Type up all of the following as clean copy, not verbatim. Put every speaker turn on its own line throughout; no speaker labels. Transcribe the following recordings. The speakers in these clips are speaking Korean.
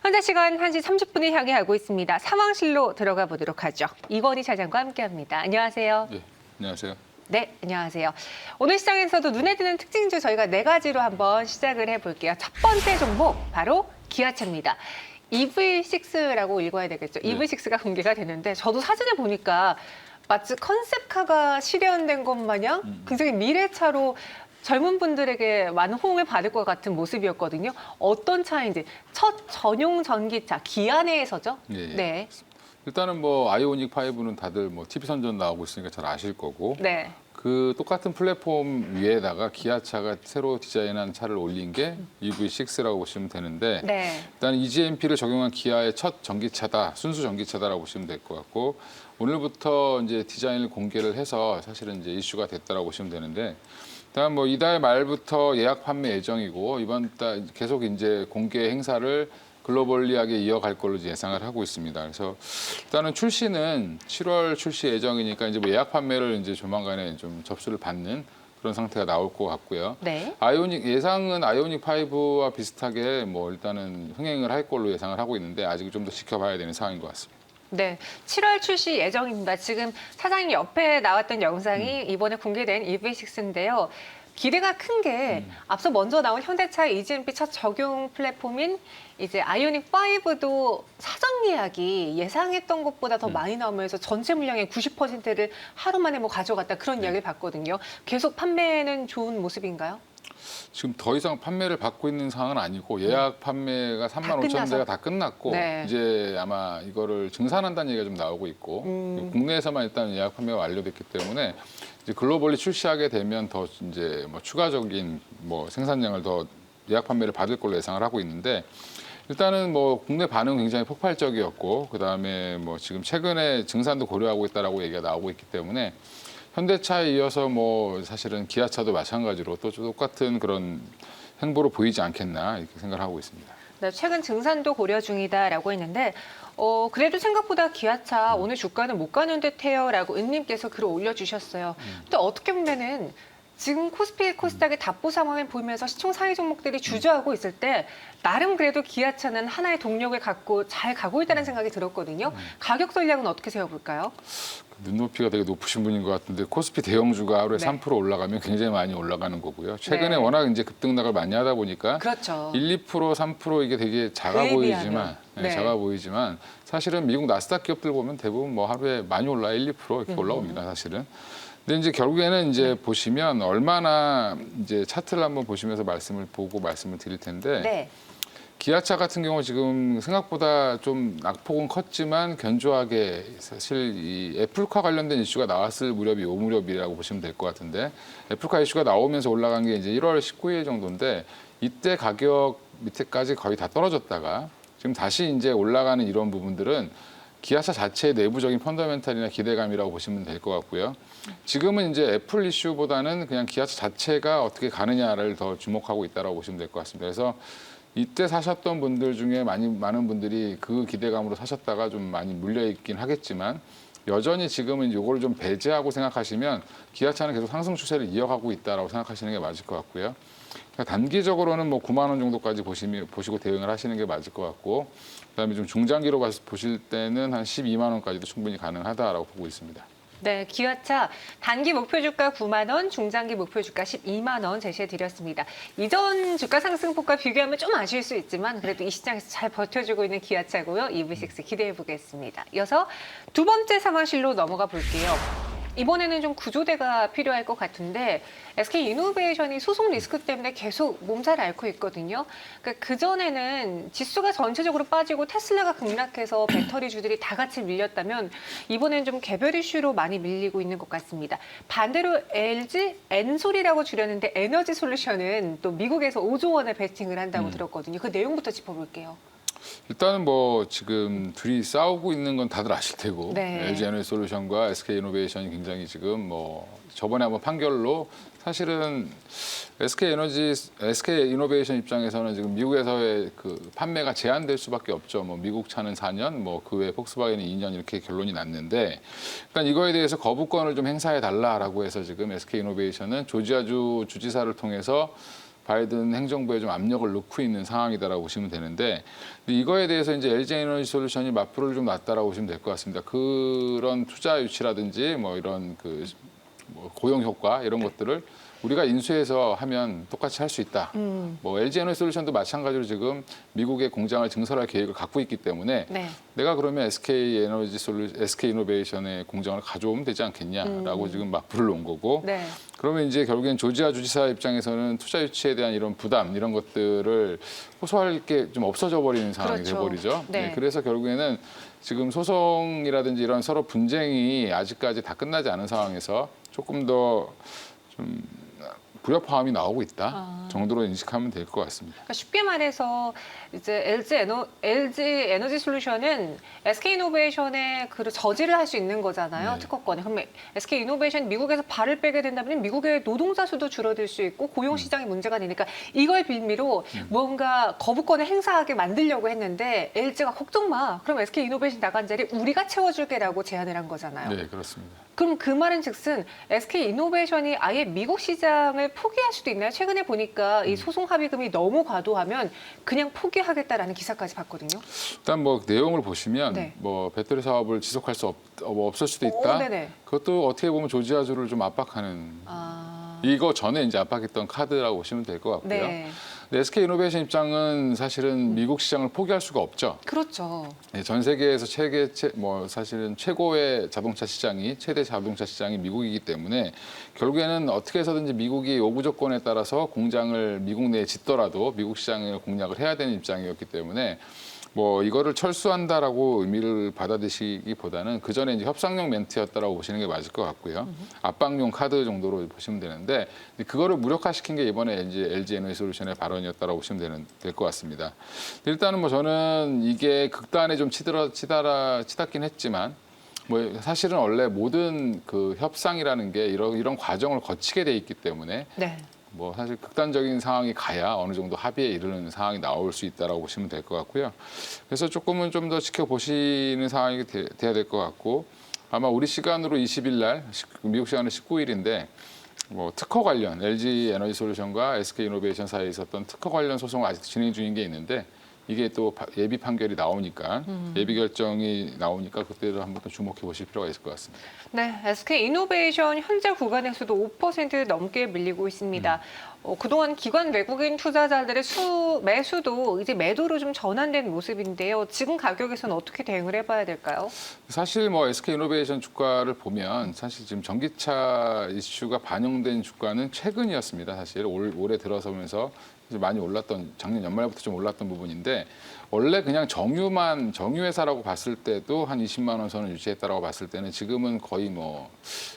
현재 시간 1시 30분을 향해 가고 있습니다. 상황실로 들어가 보도록 하죠. 이건희 차장과 함께합니다. 안녕하세요.
네, 안녕하세요.
네, 안녕하세요. 오늘 시장에서도 눈에 띄는 특징주 저희가 4가지로 한번 시작을 해볼게요. 첫 번째 종목, 바로 기아차입니다. EV6라고 읽어야 되겠죠.
네.
EV6가 공개가 되는데 저도 사진을 보니까 마치 컨셉카가 실현된 것 마냥 굉장히 미래차로 젊은 분들에게 많은 호응을 받을 것 같은 모습이었거든요. 어떤 차인지 첫 전용 전기차 기아 내에서죠.
예, 예.
네,
일단은 뭐 아이오닉 5는 다들 뭐 TV 선전 나오고 있으니까 잘 아실 거고
네,
그 똑같은 플랫폼 위에다가 기아차가 새로 디자인한 차를 올린 게 EV6라고 보시면 되는데
네.
일단 EGMP를 적용한 기아의 첫 전기차다, 순수 전기차다라고 보시면 될 것 같고 오늘부터 이제 디자인을 공개를 해서 사실은 이제 이슈가 됐다라고 보시면 되는데 일단 뭐 이달 말부터 예약 판매 예정이고 이번 달 계속 이제 공개 행사를 글로벌리하게 이어갈 걸로 예상을 하고 있습니다. 그래서 일단은 출시는 7월 출시 예정이니까 이제 뭐 예약 판매를 이제 조만간에 좀 접수를 받는 그런 상태가 나올 것 같고요.
네.
아이오닉 예상은 아이오닉 5와 비슷하게 뭐 일단은 흥행을 할 걸로 예상을 하고 있는데 아직 좀 더 지켜봐야 되는 상황인 것 같습니다.
네, 7월 출시 예정입니다. 지금 사장님 옆에 나왔던 영상이 이번에 공개된 EV6인데요. 기대가 큰 게 앞서 먼저 나온 현대차 EGMP 첫 적용 플랫폼인 이제 아이오닉 5도 사전 예약이 예상했던 것보다 더 많이 나오면서 전체 물량의 90%를 하루 만에 뭐 가져갔다 그런 이야기를 봤거든요. 계속 판매는 좋은 모습인가요?
지금 더 이상 판매를 받고 있는 상황은 아니고 예약 판매가 3만 5천 대가 다 끝났고
네.
이제 아마 이거를 증산한다는 얘기가 좀 나오고 있고 국내에서만 일단 예약 판매가 완료됐기 때문에 이제 글로벌리 출시하게 되면 더 이제 뭐 추가적인 뭐 생산량을 더 예약 판매를 받을 걸로 예상을 하고 있는데 일단은 뭐 국내 반응 굉장히 폭발적이었고 그다음에 뭐 지금 최근에 증산도 고려하고 있다라고 얘기가 나오고 있기 때문에 현대차에 이어서 뭐 사실은 기아차도 마찬가지로 또 똑같은 그런 행보로 보이지 않겠나 이렇게 생각을 하고 있습니다.
네, 최근 증산도 고려 중이다라고 했는데 그래도 생각보다 기아차 오늘 주가는 못 가는 듯해요라고 은님께서 글을 올려주셨어요. 근데 어떻게 보면은 지금 코스피 코스닥의 답보 상황을 보면서 시총 상위 종목들이 주저하고 있을 때 나름 그래도 기아차는 하나의 동력을 갖고 잘 가고 있다는 생각이 들었거든요. 가격 전략은 어떻게 세워볼까요?
눈높이가 되게 높으신 분인 것 같은데 코스피 대형주가 하루에
네.
3% 올라가면 굉장히 많이 올라가는 거고요. 최근에
네.
워낙 이제 급등락을 많이 하다 보니까
그렇죠.
1, 2%, 3% 이게 되게 작아
그에
보이지만
비하면. 네.
작아 보이지만 사실은 미국 나스닥 기업들 보면 대부분 뭐 하루에 많이 올라 1, 2% 이렇게 올라옵니다. 사실은. 근데 이제 결국에는 이제 보시면 얼마나 이제 차트를 한번 보시면서 말씀을 드릴 텐데
네.
기아차 같은 경우 지금 생각보다 좀 낙폭은 컸지만 견조하게 사실 이 애플카 관련된 이슈가 나왔을 무렵이 요 무렵이라고 보시면 될 것 같은데 애플카 이슈가 나오면서 올라간 게 이제 1월 19일 정도인데 이때 가격 밑에까지 거의 다 떨어졌다가 지금 다시 이제 올라가는 이런 부분들은 기아차 자체의 내부적인 펀더멘탈이나 기대감이라고 보시면 될 것 같고요. 지금은 이제 애플 이슈보다는 그냥 기아차 자체가 어떻게 가느냐를 더 주목하고 있다고 보시면 될 것 같습니다. 그래서 이때 사셨던 분들 중에 많은 분들이 그 기대감으로 사셨다가 좀 많이 물려있긴 하겠지만 여전히 지금은 이거를 좀 배제하고 생각하시면 기아차는 계속 상승 추세를 이어가고 있다라고 생각하시는 게 맞을 것 같고요. 그러니까 단기적으로는 뭐 9만 원 정도까지 보시고 대응을 하시는 게 맞을 것 같고 그다음에 좀 중장기로 보실 때는 한 12만 원까지도 충분히 가능하다라고 보고 있습니다.
네, 기아차 단기 목표 주가 9만 원, 중장기 목표 주가 12만 원 제시해 드렸습니다. 이전 주가 상승폭과 비교하면 좀 아쉬울 수 있지만 그래도 이 시장에서 잘 버텨주고 있는 기아차고요. EV6 기대해 보겠습니다. 이어서 두 번째 상황실로 넘어가 볼게요. 이번에는 좀 구조대가 필요할 것 같은데 SK이노베이션이 소송 리스크 때문에 계속 몸살 앓고 있거든요. 그러니까 그전에는 지수가 전체적으로 빠지고 테슬라가 급락해서 배터리주들이 다 같이 밀렸다면 이번에는 좀 개별 이슈로 많이 밀리고 있는 것 같습니다. 반대로 LG, 엔솔이라고 줄였는데 에너지 솔루션은 또 미국에서 5조 원을 베팅을 한다고 들었거든요. 그 내용부터 짚어볼게요.
일단은 뭐 지금 둘이 싸우고 있는 건 다들 아실 테고
네.
LG 에너지솔루션과 SK이노베이션이 굉장히 지금 뭐 저번에 한번 판결로 사실은 SK이노베이션 입장에서는 지금 미국에서의 그 판매가 제한될 수밖에 없죠. 뭐 미국 차는 4년, 뭐 그 외에 폭스바겐은 2년 이렇게 결론이 났는데 일단 이거에 대해서 거부권을 좀 행사해 달라라고 해서 지금 SK이노베이션은 조지아주 주지사를 통해서 바이든 행정부에 좀 압력을 넣고 있는 상황이다라고 보시면 되는데 이거에 대해서 이제 LG에너지솔루션이 맞불을 좀 놨다라고 보시면 될 것 같습니다. 그런 투자 유치라든지 뭐 이런 뭐 고용 효과 이런 것들을 우리가 인수해서 하면 똑같이 할 수 있다. 뭐 LG에너지솔루션도 마찬가지로 지금 미국의 공장을 증설할 계획을 갖고 있기 때문에
네.
내가 그러면 SK이노베이션의 공장을 가져오면 되지 않겠냐라고 지금 맞불을 놓은 거고
네.
그러면 이제 결국엔 조지아 주지사 입장에서는 투자 유치에 대한 이런 부담 이런 것들을 호소할 게 좀 없어져 버리는 상황이
그렇죠.
돼버리죠.
네.
그래서 결국에는 지금 소송이라든지 이런 서로 분쟁이 아직까지 다 끝나지 않은 상황에서 조금 더 좀 불협화음이 나오고 있다 정도로 인식하면 될 것 같습니다.
그러니까 쉽게 말해서 이제 LG 에너지 솔루션은 SK 이노베이션의 그 저지를 할 수 있는 거잖아요.
네.
특허권을. 그러면 SK 이노베이션이 미국에서 발을 빼게 된다면 미국의 노동자 수도 줄어들 수 있고 고용 시장이 문제가 되니까 이걸 빌미로 무언가 거부권을 행사하게 만들려고 했는데 LG가 걱정 마. 그럼 SK 이노베이션 나간 자리 우리가 채워줄게라고 제안을 한 거잖아요.
네, 그렇습니다.
그럼 그 말은 즉슨 SK 이노베이션이 아예 미국 시장을 포기할 수도 있나요? 최근에 보니까 이 소송 합의금이 너무 과도하면 그냥 포기하겠다라는 기사까지 봤거든요.
일단 뭐 내용을 보시면
네.
뭐 배터리 사업을 지속할 수 없을 수도 있다.
네네.
그것도 어떻게 보면 조지아주를 좀 압박하는 이거 전에 이제 압박했던 카드라고 보시면 될 것 같고요.
네.
근데 SK 이노베이션 입장은 사실은 미국 시장을 포기할 수가 없죠.
그렇죠.
네, 전 세계에서 사실은 최고의 자동차 시장이 최대 자동차 시장이 미국이기 때문에 결국에는 어떻게 해서든지 미국이 요구 조건에 따라서 공장을 미국 내에 짓더라도 미국 시장을 공략을 해야 되는 입장이었기 때문에 뭐 이거를 철수한다라고 의미를 받아들이시기보다는 그 전에 이제 협상용 멘트였다라고 보시는 게 맞을 것 같고요. 압박용 카드 정도로 보시면 되는데 그거를 무력화시킨 게 이번에 이제 LG 에너지솔루션의 발언이었다라고 보시면 될 것 같습니다. 일단은 뭐 저는 이게 극단에 좀 치닫긴 했지만 뭐 사실은 원래 모든 그 협상이라는 게 이런 과정을 거치게 돼 있기 때문에
네.
뭐 사실 극단적인 상황이 가야 어느 정도 합의에 이르는 상황이 나올 수 있다라고 보시면 될 것 같고요. 그래서 조금은 좀 더 지켜보시는 상황이 돼야 될 것 같고 아마 우리 시간으로 20일 날 미국 시간은 19일인데 뭐 특허 관련 LG 에너지솔루션과 SK 이노베이션 사이에 있었던 특허 관련 소송 아직 진행 중인 게 있는데 이게 또 예비 판결이 나오니까 예비 결정이 나오니까 그때도 한번 더 주목해 보실 필요가 있을 것 같습니다.
네, SK 이노베이션 현재 구간에서도 5% 넘게 밀리고 있습니다. 그동안 기관 외국인 투자자들의 매수도 이제 매도로 좀 전환된 모습인데요. 지금 가격에서는 어떻게 대응을 해봐야 될까요?
사실 뭐 SK 이노베이션 주가를 보면 사실 지금 전기차 이슈가 반영된 주가는 최근이었습니다. 사실 올해 들어서면서 많이 올랐던 작년 연말부터 좀 올랐던 부분인데 원래 그냥 정유 회사라고 봤을 때도 한 20만 원 선을 유지했다라고 봤을 때는 지금은 거의 뭐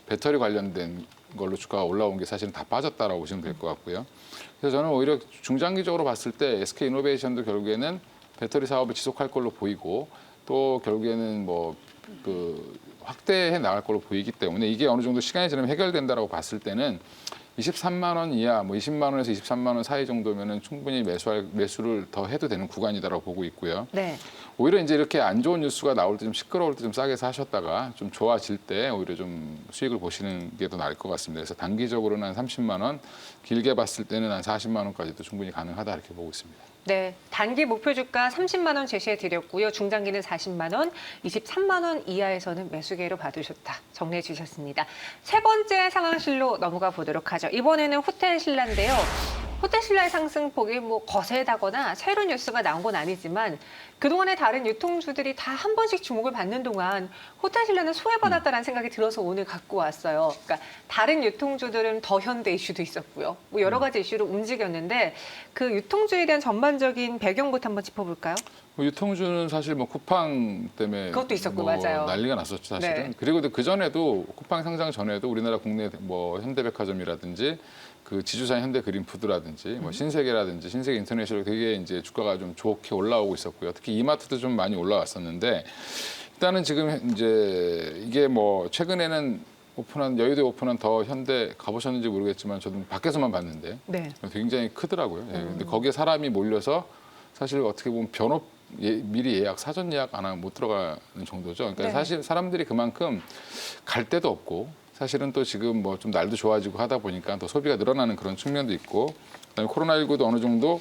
배터리 관련된 걸로 주가가 올라온 게 사실은 다 빠졌다라고 보시면 될 것 같고요. 그래서 저는 오히려 중장기적으로 봤을 때 SK 이노베이션도 결국에는 배터리 사업을 지속할 걸로 보이고 또 결국에는 뭐 확대해 나갈 걸로 보이기 때문에 이게 어느 정도 시간이 지나면 해결된다라고 봤을 때는 23만 원 이하, 뭐 20만 원에서 23만 원 사이 정도면은 충분히 매수를 더 해도 되는 구간이다라고 보고 있고요.
네.
오히려 이제 이렇게 안 좋은 뉴스가 나올 때 좀 시끄러울 때 좀 싸게 사셨다가 좀 좋아질 때 오히려 좀 수익을 보시는 게 더 나을 것 같습니다. 그래서 단기적으로는 한 30만 원, 길게 봤을 때는 한 40만 원까지도 충분히 가능하다 이렇게 보고 있습니다.
네, 단기 목표 주가 30만 원 제시해 드렸고요. 중장기는 40만 원, 23만 원 이하에서는 매수계로 봐두셨다. 정리해 주셨습니다. 세 번째 상황실로 넘어가 보도록 하죠. 이번에는 호텔신라인데요. 호텔신라의 상승폭이 뭐 거세다거나 새로운 뉴스가 나온 건 아니지만 그동안의 다른 유통주들이 다 한 번씩 주목을 받는 동안 호텔신라는 소외받았다는 생각이 들어서 오늘 갖고 왔어요. 그러니까 다른 유통주들은 더 현대 이슈도 있었고요. 뭐 여러 가지 이슈로 움직였는데 그 유통주에 대한 전반적인 배경부터 한번 짚어볼까요?
유통주는 사실 뭐 쿠팡 때문에
그것도 있었고,
뭐
맞아요.
난리가 났었죠 사실은.
네.
그리고 그 전에도 쿠팡 상장 전에도 우리나라 국내 뭐 현대백화점이라든지 그 지주사인 현대그린푸드라든지 뭐 신세계라든지 신세계 인터내셔널 되게 이제 주가가 좀 좋게 올라오고 있었고요. 특히 이마트도 좀 많이 올라왔었는데 일단은 지금 이제 이게 뭐 최근에는 여의도에 오픈한 더 현대 가보셨는지 모르겠지만 저도 밖에서만 봤는데
네.
굉장히 크더라고요. 예, 근데 거기에 사람이 몰려서 사실 어떻게 보면 미리 사전 예약 안 하면 못 들어가는 정도죠. 그러니까
네.
사실 사람들이 그만큼 갈 데도 없고 사실은 또 지금 뭐 좀 날도 좋아지고 하다 보니까 더 소비가 늘어나는 그런 측면도 있고, 그다음에 코로나19도 어느 정도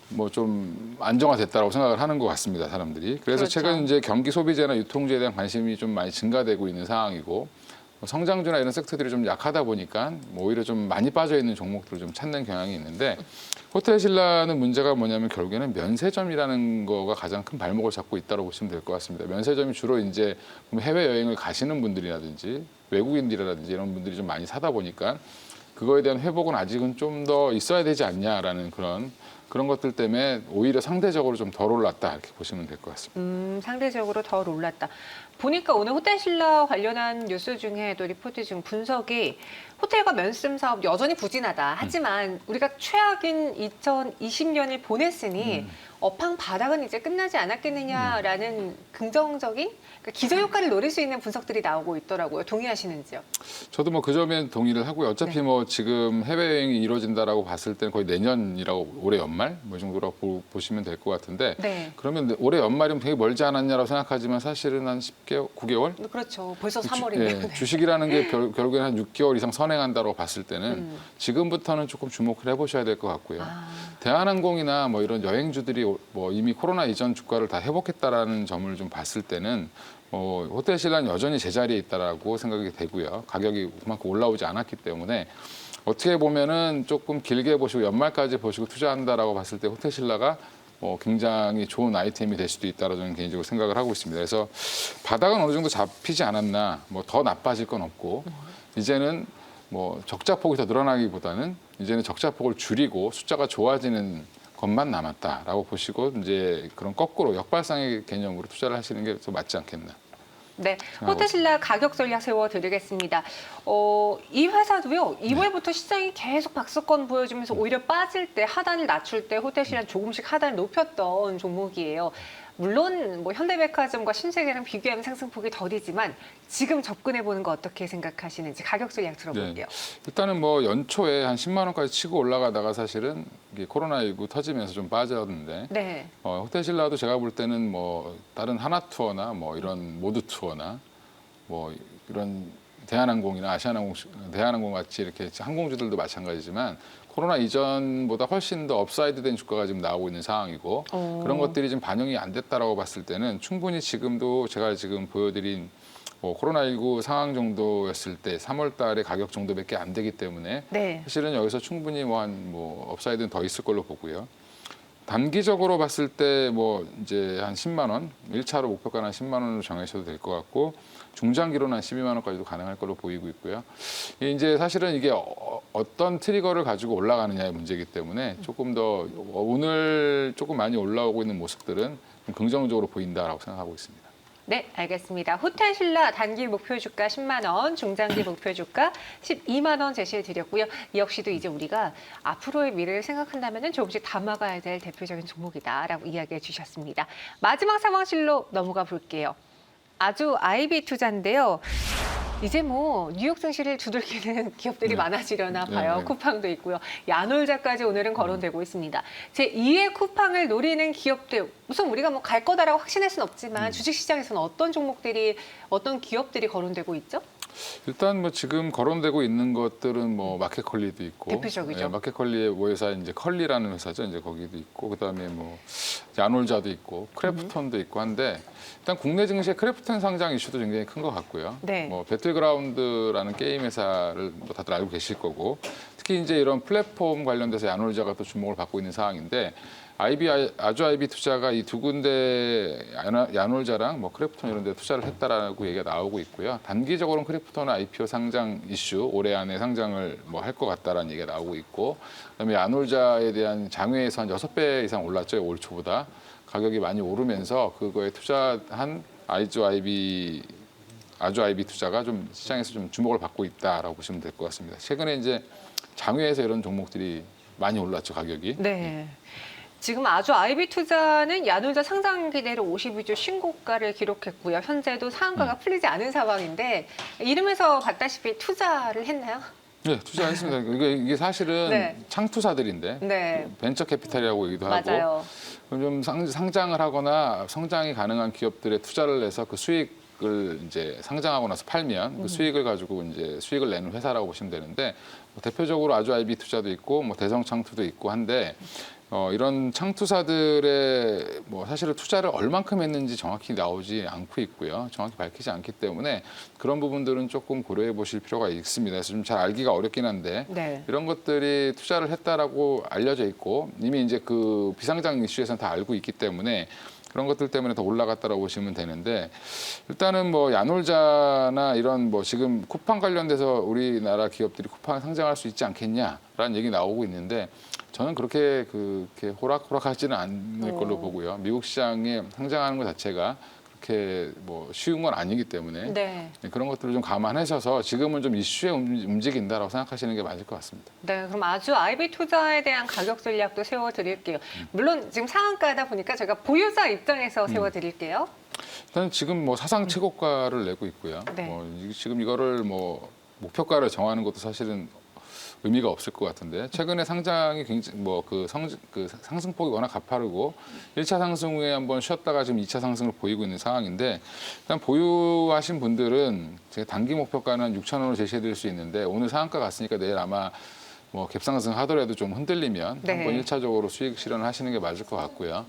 뭐 좀 안정화됐다라고 생각을 하는 것 같습니다, 사람들이. 그래서
그렇죠.
최근 이제 경기 소비재나 유통주에 대한 관심이 좀 많이 증가되고 있는 상황이고, 성장주나 이런 섹터들이 좀 약하다 보니까 뭐 오히려 좀 많이 빠져 있는 종목들을 좀 찾는 경향이 있는데, 호텔 신라는 문제가 뭐냐면 결국에는 면세점이라는 거가 가장 큰 발목을 잡고 있다고 보시면 될 것 같습니다. 면세점이 주로 이제 해외 여행을 가시는 분들이라든지 외국인들이라든지 이런 분들이 좀 많이 사다 보니까 그거에 대한 회복은 아직은 좀 더 있어야 되지 않냐라는 그런 것들 때문에 오히려 상대적으로 좀 덜 올랐다 이렇게 보시면 될 것 같습니다.
상대적으로 덜 올랐다. 보니까 오늘 호텔신라 관련한 뉴스 중에 또 리포트 중 분석이 호텔과 면세점 사업 여전히 부진하다. 하지만 우리가 최악인 2020년을 보냈으니 업황 바닥은 이제 끝나지 않았겠느냐라는 긍정적인 그러니까 기저효과를 노릴 수 있는 분석들이 나오고 있더라고요. 동의하시는지요?
저도 뭐 그 점에 동의를 하고요. 어차피
네.
뭐 지금 해외여행이 이루어진다라고 봤을 때는 거의 내년이라고 올해 연말 뭐 정도라고 보시면 될 것 같은데
네.
그러면 올해 연말이면 되게 멀지 않았냐라고 생각하지만 사실은 한 10개월, 9개월?
그렇죠. 벌써 3월이네요.
주식이라는 게 결국에는 한 6개월 이상 선행한다고 봤을 때는 지금부터는 조금 주목을 해보셔야 될 것 같고요. 대한항공이나 뭐 이런 여행주들이 뭐 이미 코로나 이전 주가를 다 회복했다라는 점을 좀 봤을 때는 호텔 신라는 여전히 제자리에 있다라고 생각이 되고요. 가격이 그만큼 올라오지 않았기 때문에 어떻게 보면은 조금 길게 보시고 연말까지 보시고 투자한다라고 봤을 때 호텔 신라가 굉장히 좋은 아이템이 될 수도 있다라고 저는 개인적으로 생각을 하고 있습니다. 그래서 바닥은 어느 정도 잡히지 않았나, 뭐 더 나빠질 건 없고 이제는 뭐 적자폭이 더 늘어나기보다는 이제는 적자폭을 줄이고 숫자가 좋아지는 것만 남았다라고 보시고 이제 그런 거꾸로 역발상의 개념으로 투자를 하시는 게 더 맞지 않겠나.
네, 호텔신라 가격 전략 세워드리겠습니다. 이 회사도요, 2월부터 시장이 계속 박스권 보여주면서 오히려 빠질 때 하단을 낮출 때 호텔신라 조금씩 하단을 높였던 종목이에요. 물론 뭐 현대백화점과 신세계랑 비교하면 상승폭이 덜이지만 지금 접근해 보는 거 어떻게 생각하시는지 가격 전략 들어볼게요.
일단은 뭐 연초에 한 10만 원까지 치고 올라가다가 사실은 이게 코로나19 터지면서 좀 빠졌는데
네.
호텔 신라도 제가 볼 때는 뭐 다른 하나투어나 뭐 이런 모드 투어나 뭐 이런 대한항공이나 아시아나항공, 대한항공 같이 이렇게 항공주들도 마찬가지지만 코로나 이전보다 훨씬 더 업사이드된 주가가 지금 나오고 있는 상황이고 그런 것들이 지금 반영이 안 됐다라고 봤을 때는 충분히 지금도 제가 지금 보여드린 코로나19 상황 정도였을 때 3월 달에 가격 정도밖에 안 되기 때문에
네.
사실은 여기서 충분히 업사이드는 더 있을 걸로 보고요. 단기적으로 봤을 때 뭐 이제 한 10만 원, 1차로 목표가는 한 10만 원으로 정하셔도 될 것 같고 중장기로는 한 12만 원까지도 가능할 걸로 보이고 있고요. 이제 사실은 이게 어떤 트리거를 가지고 올라가느냐의 문제이기 때문에 조금 더 오늘 조금 많이 올라오고 있는 모습들은 좀 긍정적으로 보인다라고 생각하고 있습니다.
네, 알겠습니다. 호텔신라 단기 목표 주가 10만 원, 중장기 목표 주가 12만 원 제시해 드렸고요. 이 역시도 이제 우리가 앞으로의 미래를 생각한다면 조금씩 담아가야 될 대표적인 종목이다라고 이야기해 주셨습니다. 마지막 상황실로 넘어가 볼게요. 아주 아이비 투자인데요. 이제 뭐 뉴욕 증시를 두들기는 기업들이 많아지려나 봐요.
네.
쿠팡도 있고요. 야놀자까지 오늘은 거론되고 있습니다. 제2의 쿠팡을 노리는 기업들, 우선 우리가 뭐 갈 거다라고 확신할 수는 없지만 주식시장에서는 어떤 종목들이, 어떤 기업들이 거론되고 있죠?
일단 뭐 지금 거론되고 있는 것들은 뭐 마켓컬리도 있고
대표적이죠.
마켓컬리의 모회사 이제 컬리라는 회사죠. 이제 거기도 있고 그다음에 뭐 야놀자도 있고 크래프톤도 있고 한데 일단 국내 증시의 크래프톤 상장 이슈도 굉장히 큰 것 같고요.
네.
뭐 배틀그라운드라는 게임 회사를 뭐 다들 알고 계실 거고 특히 이제 이런 플랫폼 관련돼서 야놀자가 또 주목을 받고 있는 상황인데 아주 아이비 투자가 이 두 군데 야놀자랑 뭐 크래프톤 이런 데 투자를 했다라고 얘기가 나오고 있고요. 단기적으로는 크래프톤 IPO 상장 이슈 올해 안에 상장을 뭐 할 것 같다라는 얘기가 나오고 있고 그다음에 야놀자에 대한 장외에서 한 6배 이상 올랐죠. 올 초보다. 가격이 많이 오르면서 그거에 투자한 아주 아이비 투자가 좀 시장에서 좀 주목을 받고 있다라고 보시면 될 것 같습니다. 최근에 이제 장외에서 이런 종목들이 많이 올랐죠, 가격이.
네. 지금 아주 아이비 투자는 야놀자 상장 기대로 52주 신고가를 기록했고요. 현재도 상한가가 풀리지 않은 상황인데 이름에서 봤다시피 투자를 했나요?
네, 투자했습니다. 이게 사실은
네.
창투사들인데
네.
벤처 캐피탈이라고 얘기도 하고
맞아요.
좀 상장을 하거나 성장이 가능한 기업들에 투자를 해서 그 수익을 주식을 이제 상장하고 나서 팔면 그 수익을 가지고 이제 수익을 내는 회사라고 보시면 되는데 뭐 대표적으로 아주아이비 투자도 있고 뭐 대성창투도 있고 한데 이런 창투사들의 뭐 사실은 투자를 얼만큼 했는지 정확히 나오지 않고 있고요. 정확히 밝히지 않기 때문에 그런 부분들은 조금 고려해 보실 필요가 있습니다. 그래서 좀 잘 알기가 어렵긴 한데
네.
이런 것들이 투자를 했다라고 알려져 있고 이미 이제 그 비상장 이슈에서는 다 알고 있기 때문에 그런 것들 때문에 더 올라갔다라고 보시면 되는데 일단은 뭐 야놀자나 이런 뭐 지금 쿠팡 관련돼서 우리나라 기업들이 쿠팡 상장할 수 있지 않겠냐라는 얘기 나오고 있는데 저는 그렇게 호락호락하지는 않을 걸로 보고요. 미국 시장에 상장하는 것 자체가 그렇게 뭐 쉬운 건 아니기 때문에
네.
그런 것들을 좀 감안하셔서 지금은 좀 이슈에 움직인다라고 생각하시는 게 맞을 것 같습니다.
네, 그럼 아주 아이비 투자에 대한 가격 전략도 세워드릴게요. 물론 지금 상한가다 보니까 제가 보유자 입장에서 세워드릴게요.
일단 지금 뭐 사상 최고가를 내고 있고요.
네.
지금 이거를 뭐 목표가를 정하는 것도 사실은 의미가 없을 것 같은데 최근에 상장이 굉장히 그 상승폭이 워낙 가파르고 1차 상승 후에 한번 쉬었다가 지금 2차 상승을 보이고 있는 상황인데 일단 보유하신 분들은 제가 단기 목표가는 6,000원으로 제시해드릴 수 있는데 오늘 상한가 갔으니까 내일 아마 뭐 갭상승 하더라도 좀 흔들리면
네.
한번 1차적으로 수익 실현을 하시는 게 맞을 것 같고요.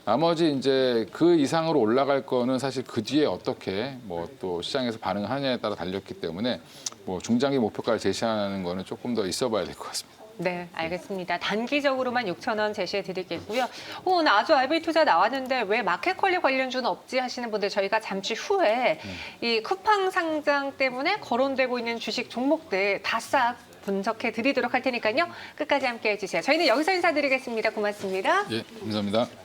나머지 이제 그 이상으로 올라갈 거는 사실 그 뒤에 어떻게 뭐 또 시장에서 반응하냐에 따라 달렸기 때문에 뭐 중장기 목표가를 제시하는 거는 조금 더 있어 봐야 될 것 같습니다.
네, 알겠습니다. 단기적으로만 6,000원 제시해 드리겠고요. 오늘 아주 아이비 투자 나왔는데 왜 마켓컬리 관련주는 없지 하시는 분들 저희가 잠시 후에 이 쿠팡 상장 때문에 거론되고 있는 주식 종목들 다 싹 분석해 드리도록 할 테니까요. 끝까지 함께 해주세요. 저희는 여기서 인사드리겠습니다. 고맙습니다.
예, 감사합니다.